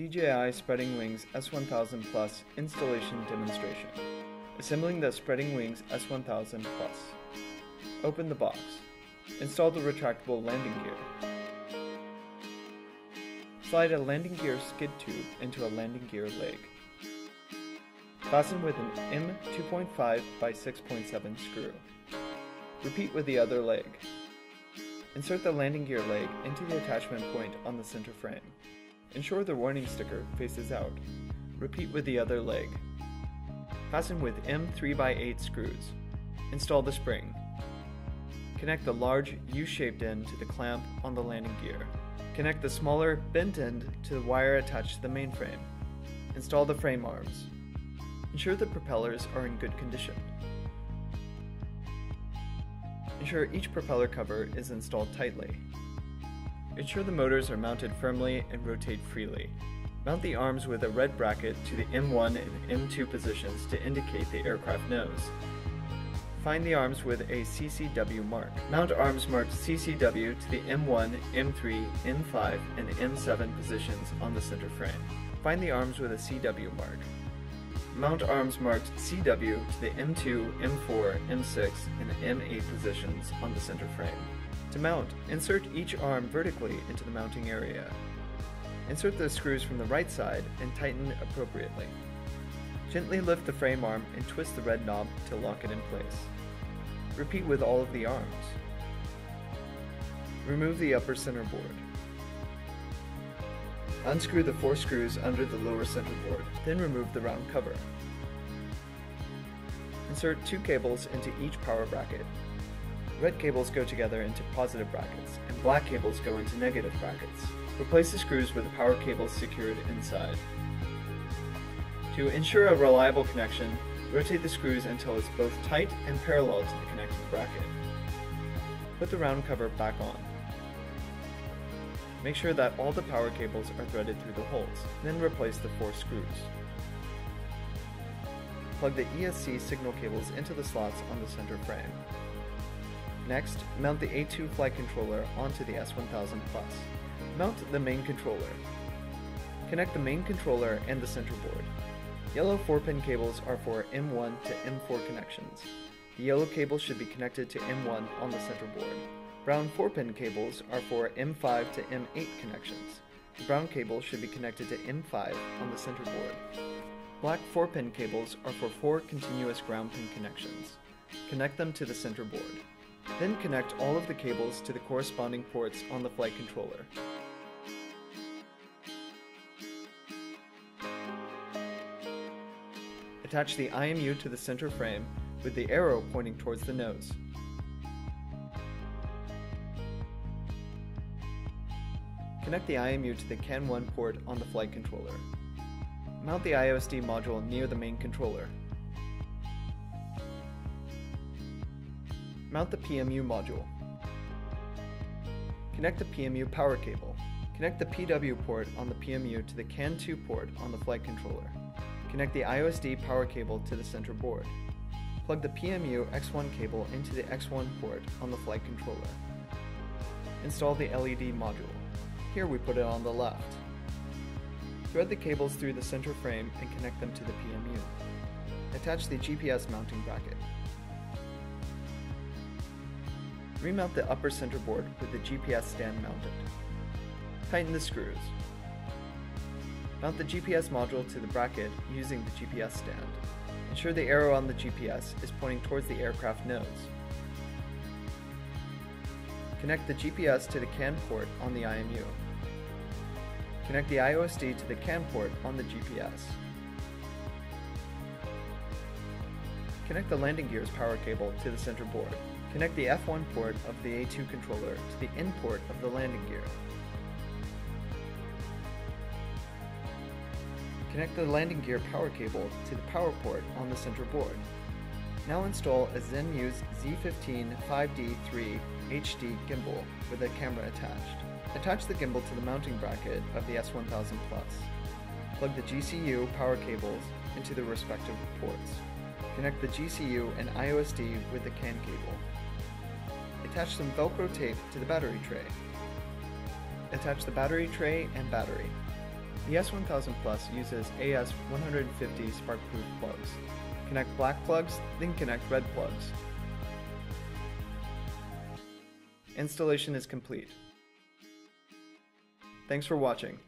DJI Spreading Wings S1000 Plus installation demonstration. Assembling the Spreading Wings S1000 Plus. Open the box. Install the retractable landing gear. Slide a landing gear skid tube into a landing gear leg. Fasten with an M2.5 by 6.7 screw. Repeat with the other leg. Insert the landing gear leg into the attachment point on the center frame. Ensure the warning sticker faces out. Repeat with the other leg. Fasten with M3x8 screws. Install the spring. Connect the large U-shaped end to the clamp on the landing gear. Connect the smaller bent end to the wire attached to the main frame. Install the frame arms. Ensure the propellers are in good condition. Ensure each propeller cover is installed tightly. Ensure the motors are mounted firmly and rotate freely. Mount the arms with a red bracket to the M1 and M2 positions to indicate the aircraft nose. Find the arms with a CCW mark. Mount arms marked CCW to the M1, M3, M5, and M7 positions on the center frame. Find the arms with a CW mark. Mount arms marked CW to the M2, M4, M6, and M8 positions on the center frame. To mount, insert each arm vertically into the mounting area. Insert the screws from the right side and tighten appropriately. Gently lift the frame arm and twist the red knob to lock it in place. Repeat with all of the arms. Remove the upper center board. Unscrew the 4 screws under the lower center board, then remove the round cover. Insert 2 cables into each power bracket. Red cables go together into positive brackets, and black cables go into negative brackets. Replace the screws with the power cables secured inside. To ensure a reliable connection, rotate the screws until it's both tight and parallel to the connecting bracket. Put the round cover back on. Make sure that all the power cables are threaded through the holes, then replace the 4 screws. Plug the ESC signal cables into the slots on the center frame. Next, mount the A2 flight controller onto the S1000 Plus. Mount the main controller. Connect the main controller and the center board. Yellow 4-pin cables are for M1 to M4 connections. The yellow cable should be connected to M1 on the center board. Brown 4-pin cables are for M5 to M8 connections. The brown cable should be connected to M5 on the center board. Black 4-pin cables are for 4 continuous ground pin connections. Connect them to the center board. Then connect all of the cables to the corresponding ports on the flight controller. Attach the IMU to the center frame with the arrow pointing towards the nose. Connect the IMU to the CAN 1 port on the flight controller. Mount the IOSD module near the main controller. Mount the PMU module. Connect the PMU power cable. Connect the PW port on the PMU to the CAN 2 port on the flight controller. Connect the IOSD power cable to the center board. Plug the PMU X1 cable into the X1 port on the flight controller. Install the LED module. Here we put it on the left. Thread the cables through the center frame and connect them to the PMU. Attach the GPS mounting bracket. Remount the upper center board with the GPS stand mounted. Tighten the screws. Mount the GPS module to the bracket using the GPS stand. Ensure the arrow on the GPS is pointing towards the aircraft nose. Connect the GPS to the CAN port on the IMU. Connect the IOSD to the CAN port on the GPS. Connect the landing gear's power cable to the center board. Connect the F1 port of the A2 controller to the in port of the landing gear. Connect the landing gear power cable to the power port on the center board. Now install a Zenmuse Z15 5D3 HD gimbal with a camera attached. Attach the gimbal to the mounting bracket of the S1000 Plus. Plug the GCU power cables into the respective ports. Connect the GCU and IOSD with the CAN cable. Attach some Velcro tape to the battery tray. Attach the battery tray and battery. The S1000 Plus uses AS150 spark-proof plugs. Connect black plugs, then connect red plugs. Installation is complete. Thanks for watching.